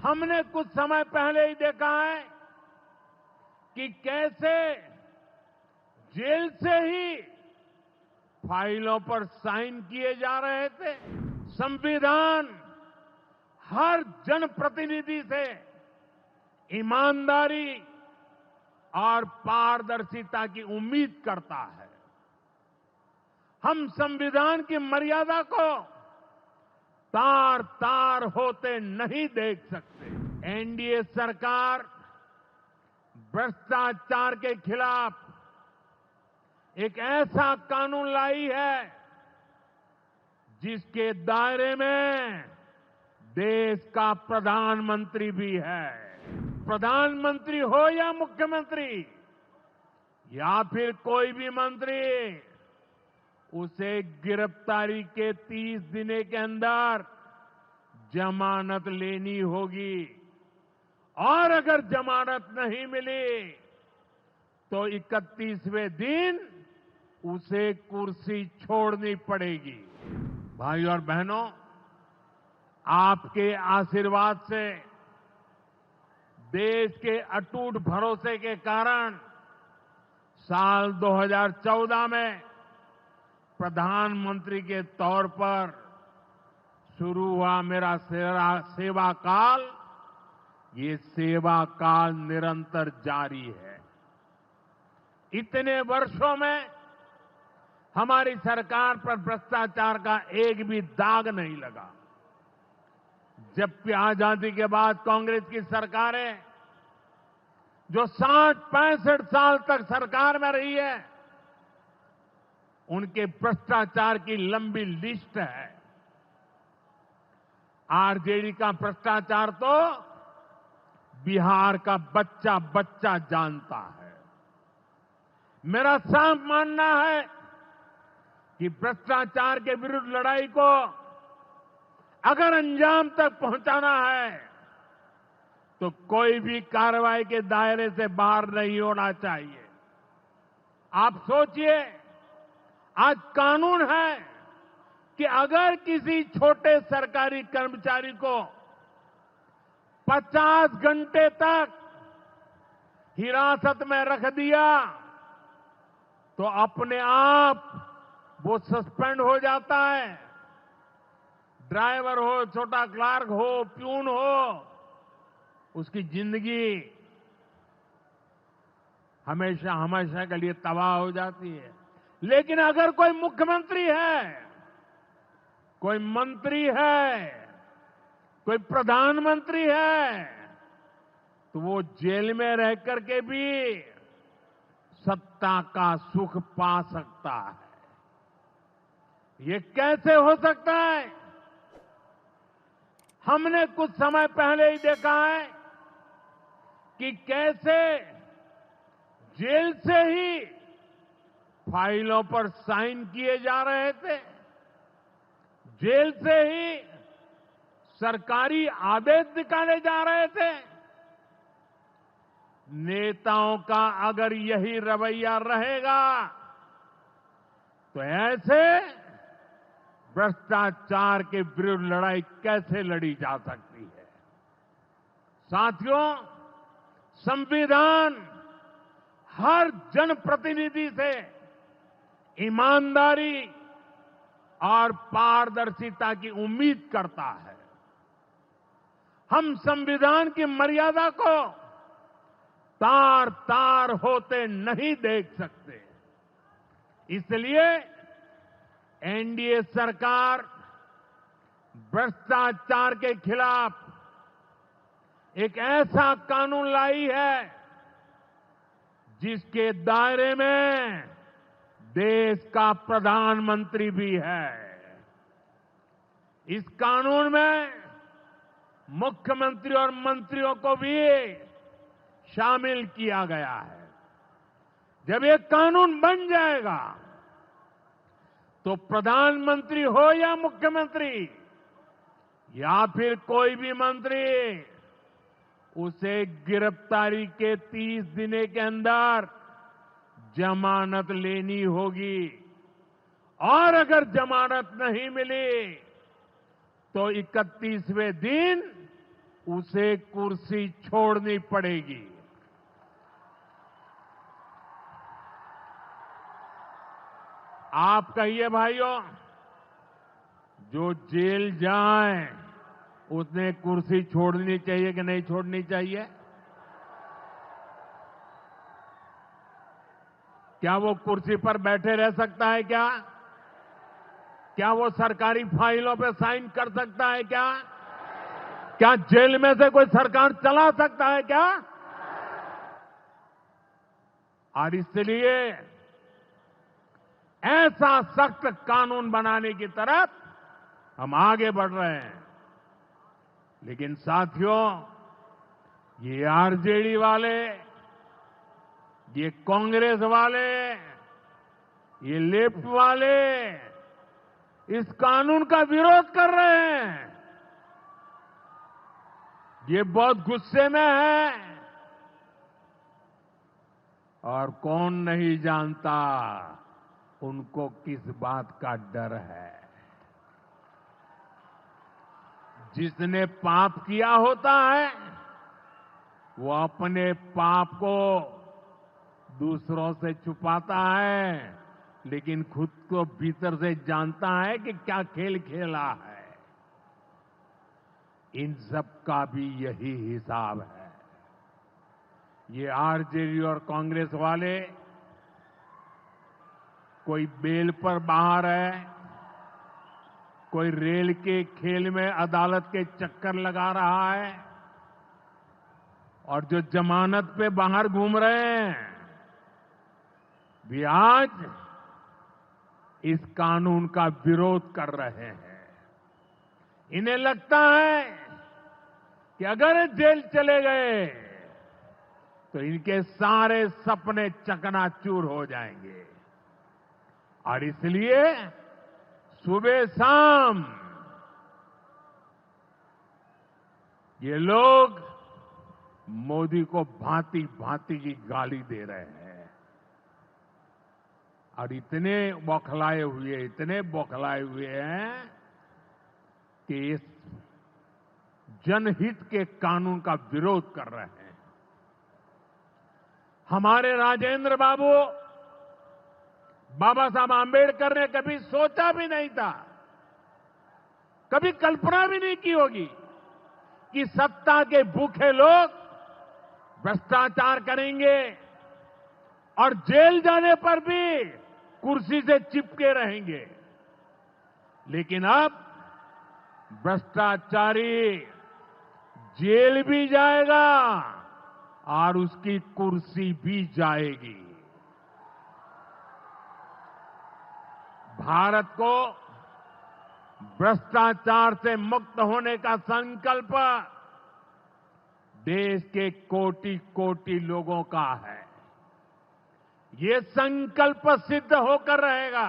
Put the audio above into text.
हमने कुछ समय पहले ही देखा है कि कैसे जेल से ही फाइलों पर साइन किए जा रहे थे। संविधान हर जनप्रतिनिधि से ईमानदारी और पारदर्शिता की उम्मीद करता है। हम संविधान की मर्यादा को तार तार होते नहीं देख सकते। एनडीए सरकार भ्रष्टाचार के खिलाफ एक ऐसा कानून लाई है जिसके दायरे में देश का प्रधानमंत्री भी है। प्रधानमंत्री हो या मुख्यमंत्री या फिर कोई भी मंत्री, उसे गिरफ्तारी के 30 दिन के अंदर जमानत लेनी होगी और अगर जमानत नहीं मिली तो 31वें दिन उसे कुर्सी छोड़नी पड़ेगी। भाई और बहनों, आपके आशीर्वाद से, देश के अटूट भरोसे के कारण साल 2014 में प्रधानमंत्री के तौर पर शुरू हुआ मेरा सेवा काल, ये सेवा काल निरंतर जारी है। इतने वर्षों में हमारी सरकार पर भ्रष्टाचार का एक भी दाग नहीं लगा। जबकि आजादी के बाद कांग्रेस की सरकारें जो 60-65 साल तक सरकार में रही है, उनके भ्रष्टाचार की लंबी लिस्ट है। आरजेडी का भ्रष्टाचार तो बिहार का बच्चा बच्चा जानता है। मेरा साफ मानना है कि भ्रष्टाचार के विरुद्ध लड़ाई को अगर अंजाम तक पहुंचाना है तो कोई भी कार्रवाई के दायरे से बाहर नहीं होना चाहिए। आप सोचिए, आज कानून है कि अगर किसी छोटे सरकारी कर्मचारी को 50 घंटे तक हिरासत में रख दिया तो अपने आप वो सस्पेंड हो जाता है। ड्राइवर हो, छोटा क्लार्क हो, प्यून हो, उसकी जिंदगी हमेशा हमेशा के लिए तबाह हो जाती है। लेकिन अगर कोई मुख्यमंत्री है, कोई मंत्री है, कोई प्रधानमंत्री है, तो वो जेल में रह करके भी सत्ता का सुख पा सकता है। ये कैसे हो सकता है? हमने कुछ समय पहले ही देखा है कि कैसे जेल से ही फाइलों पर साइन किए जा रहे थे। जेल से ही सरकारी आदेश निकाले जा रहे थे। नेताओं का अगर यही रवैया रहेगा तो ऐसे भ्रष्टाचार के विरुद्ध लड़ाई कैसे लड़ी जा सकती है? साथियों, संविधान हर जनप्रतिनिधि से ईमानदारी और पारदर्शिता की उम्मीद करता है। हम संविधान की मर्यादा को तार तार होते नहीं देख सकते। इसलिए एनडीए सरकार भ्रष्टाचार के खिलाफ एक ऐसा कानून लाई है जिसके दायरे में देश का प्रधानमंत्री भी है। इस कानून में मुख्यमंत्री और मंत्रियों को भी शामिल किया गया है। जब ये कानून बन जाएगा तो प्रधानमंत्री हो या मुख्यमंत्री या फिर कोई भी मंत्री, उसे गिरफ्तारी के 30 दिन के अंदर जमानत लेनी होगी और अगर जमानत नहीं मिली तो 31वें दिन उसे कुर्सी छोड़नी पड़ेगी। आप कहिए भाइयों, जो जेल जाए उसने कुर्सी छोड़नी चाहिए कि नहीं छोड़नी चाहिए? क्या वो कुर्सी पर बैठे रह सकता है क्या? क्या वो सरकारी फाइलों पे साइन कर सकता है क्या? क्या जेल में से कोई सरकार चला सकता है क्या? और इसलिए ऐसा सख्त कानून बनाने की तरफ हम आगे बढ़ रहे हैं। लेकिन साथियों, ये आरजेडी वाले, ये कांग्रेस वाले, ये लेफ्ट वाले इस कानून का विरोध कर रहे हैं। ये बहुत गुस्से में है और कौन नहीं जानता उनको किस बात का डर है। जिसने पाप किया होता है वो अपने पाप को दूसरों से छुपाता है, लेकिन खुद को भीतर से जानता है कि क्या खेल खेला है। इन सब का भी यही हिसाब है। ये आरजेडी और कांग्रेस वाले कोई बेल पर बाहर है, कोई रेल के खेल में अदालत के चक्कर लगा रहा है, और जो जमानत पे बाहर घूम रहे हैं वे आज इस कानून का विरोध कर रहे हैं। इन्हें लगता है कि अगर जेल चले गए तो इनके सारे सपने चकनाचूर हो जाएंगे, और इसलिए सुबह शाम ये लोग मोदी को भांति भांति की गाली दे रहे हैं और इतने बौखलाए हुए हैं कि इस जनहित के कानून का विरोध कर रहे हैं। हमारे राजेंद्र बाबू, बाबा साहब आंबेडकर ने कभी सोचा भी नहीं था, कभी कल्पना भी नहीं की होगी कि सत्ता के भूखे लोग भ्रष्टाचार करेंगे और जेल जाने पर भी कुर्सी से चिपके रहेंगे। लेकिन अब भ्रष्टाचारी जेल भी जाएगा और उसकी कुर्सी भी जाएगी। भारत को भ्रष्टाचार से मुक्त होने का संकल्प देश के कोटि कोटि लोगों का है। ये संकल्प सिद्ध होकर रहेगा।